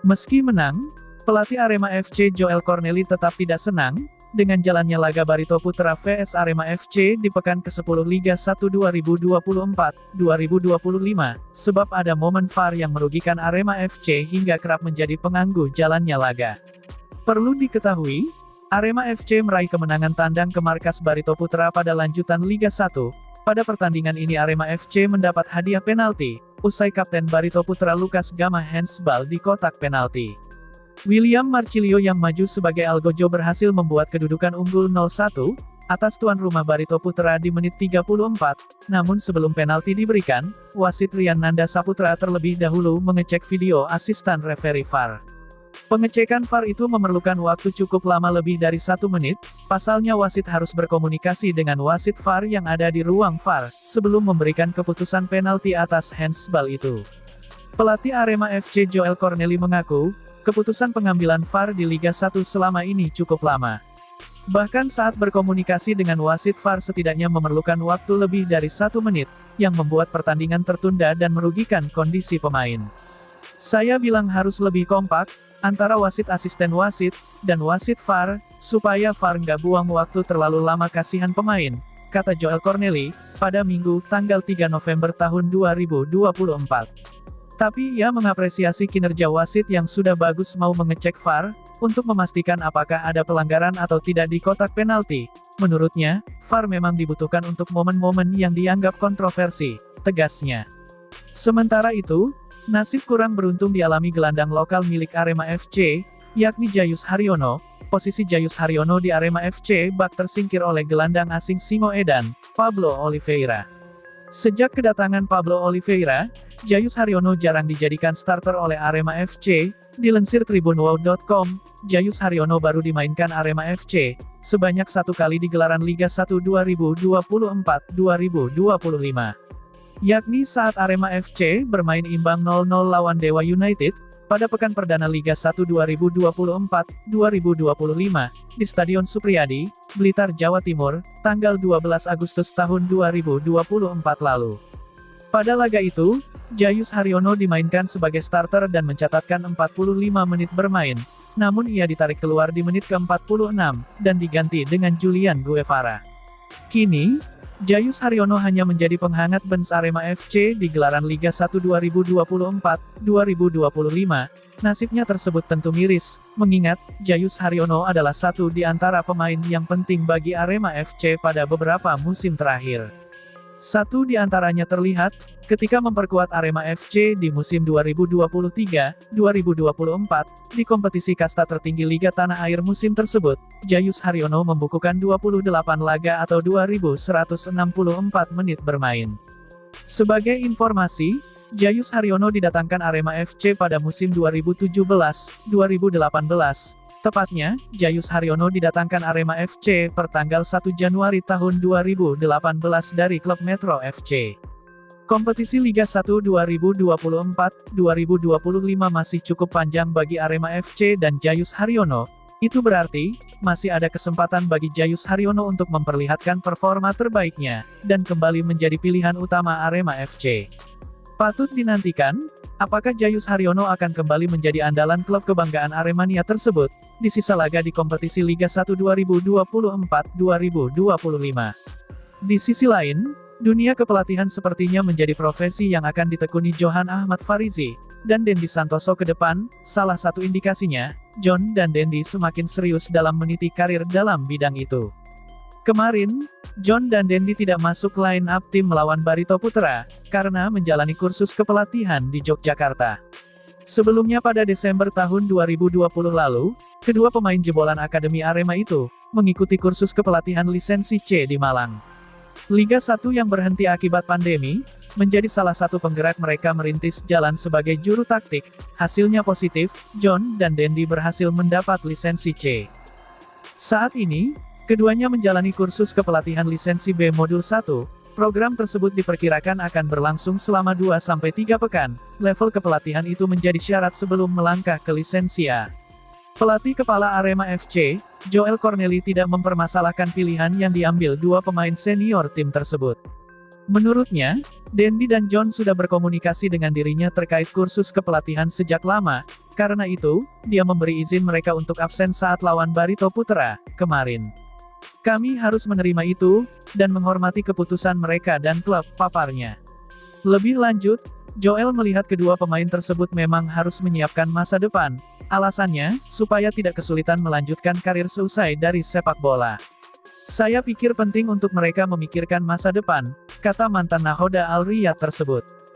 Meski menang, pelatih Arema FC Joel Cornely tetap tidak senang dengan jalannya laga Barito Putra vs Arema FC di pekan ke-10 Liga 1 2024-2025, sebab ada momen VAR yang merugikan Arema FC hingga kerap menjadi pengganggu jalannya laga. Perlu diketahui, Arema FC meraih kemenangan tandang ke markas Barito Putra pada lanjutan Liga 1. Pada pertandingan ini Arema FC mendapat hadiah penalti, usai Kapten Barito Putra Lukas Gama handsball di kotak penalti. William Marcilio yang maju sebagai Algojo berhasil membuat kedudukan unggul 0-1, atas tuan rumah Barito Putra di menit 34, namun sebelum penalti diberikan, wasit Rian Nanda Saputra terlebih dahulu mengecek video asisten referee VAR. Pengecekan VAR itu memerlukan waktu cukup lama lebih dari 1 menit, pasalnya wasit harus berkomunikasi dengan wasit VAR yang ada di ruang VAR, sebelum memberikan keputusan penalti atas handsball itu. Pelatih Arema FC Joel Cornely mengaku, keputusan pengambilan VAR di Liga 1 selama ini cukup lama. Bahkan saat berkomunikasi dengan wasit VAR setidaknya memerlukan waktu lebih dari 1 menit, yang membuat pertandingan tertunda dan merugikan kondisi pemain. Saya bilang harus lebih kompak, antara wasit asisten wasit, dan wasit VAR, supaya VAR nggak buang waktu terlalu lama kasihan pemain, kata Joel Cornely, pada Minggu, tanggal 3 November tahun 2024. Tapi ia mengapresiasi kinerja wasit yang sudah bagus mau mengecek VAR, untuk memastikan apakah ada pelanggaran atau tidak di kotak penalti. Menurutnya, VAR memang dibutuhkan untuk momen-momen yang dianggap kontroversi, tegasnya. Sementara itu, nasib kurang beruntung dialami gelandang lokal milik Arema FC, yakni Jayus Haryono. Posisi Jayus Haryono di Arema FC bak tersingkir oleh gelandang asing Singo Edan, Pablo Oliveira. Sejak kedatangan Pablo Oliveira, Jayus Haryono jarang dijadikan starter oleh Arema FC. Dilansir tribunwow.com, Jayus Haryono baru dimainkan Arema FC sebanyak 1 kali di gelaran Liga 1 2024-2025. Yakni saat Arema FC bermain imbang 0-0 lawan Dewa United, pada pekan perdana Liga 1 2024-2025, di Stadion Supriyadi, Blitar, Jawa Timur, tanggal 12 Agustus tahun 2024 lalu. Pada laga itu, Jayus Haryono dimainkan sebagai starter dan mencatatkan 45 menit bermain, namun ia ditarik keluar di menit ke-46, dan diganti dengan Julian Guevara. Kini, Jayus Haryono hanya menjadi penghangat bench Arema FC di gelaran Liga 1 2024-2025. Nasibnya tersebut tentu miris, mengingat Jayus Haryono adalah satu di antara pemain yang penting bagi Arema FC pada beberapa musim terakhir. Satu di antaranya terlihat ketika memperkuat Arema FC di musim 2023-2024 di kompetisi kasta tertinggi Liga Tanah Air musim tersebut. Jayus Haryono membukukan 28 laga atau 2164 menit bermain. Sebagai informasi, Jayus Haryono didatangkan Arema FC pada musim 2017-2018. Tepatnya, Jayus Haryono didatangkan Arema FC per tanggal 1 Januari tahun 2018 dari klub Metro FC. Kompetisi Liga 1 2024-2025 masih cukup panjang bagi Arema FC dan Jayus Haryono. Itu berarti, masih ada kesempatan bagi Jayus Haryono untuk memperlihatkan performa terbaiknya, dan kembali menjadi pilihan utama Arema FC. Patut dinantikan, apakah Jayus Haryono akan kembali menjadi andalan klub kebanggaan Aremania tersebut, di sisa laga di kompetisi Liga 1 2024-2025. Di sisi lain, dunia kepelatihan sepertinya menjadi profesi yang akan ditekuni Johan Ahmad Farizi, dan Dendi Santoso ke depan. Salah satu indikasinya, John dan Dendi semakin serius dalam meniti karir dalam bidang itu. Kemarin, John dan Dendi tidak masuk line up tim melawan Barito Putra, karena menjalani kursus kepelatihan di Yogyakarta. Sebelumnya pada Desember tahun 2020 lalu, kedua pemain jebolan Akademi Arema itu, mengikuti kursus kepelatihan lisensi C di Malang. Liga 1 yang berhenti akibat pandemi, menjadi salah satu penggerak mereka merintis jalan sebagai juru taktik. Hasilnya positif, John dan Dendi berhasil mendapat lisensi C. Saat ini, keduanya menjalani kursus kepelatihan lisensi B Modul 1, program tersebut diperkirakan akan berlangsung selama 2-3 pekan, level kepelatihan itu menjadi syarat sebelum melangkah ke lisensi A. Pelatih kepala Arema FC, Joel Cornely tidak mempermasalahkan pilihan yang diambil dua pemain senior tim tersebut. Menurutnya, Dendi dan John sudah berkomunikasi dengan dirinya terkait kursus kepelatihan sejak lama, Karena itu, dia memberi izin mereka untuk absen saat lawan Barito Putra kemarin. Kami harus menerima itu, dan menghormati keputusan mereka dan klub, paparnya. Lebih lanjut, Joel melihat kedua pemain tersebut memang harus menyiapkan masa depan. Alasannya, supaya tidak kesulitan melanjutkan karir seusai dari sepak bola. Saya pikir penting untuk mereka memikirkan masa depan, kata mantan nahoda Al Riyadh tersebut.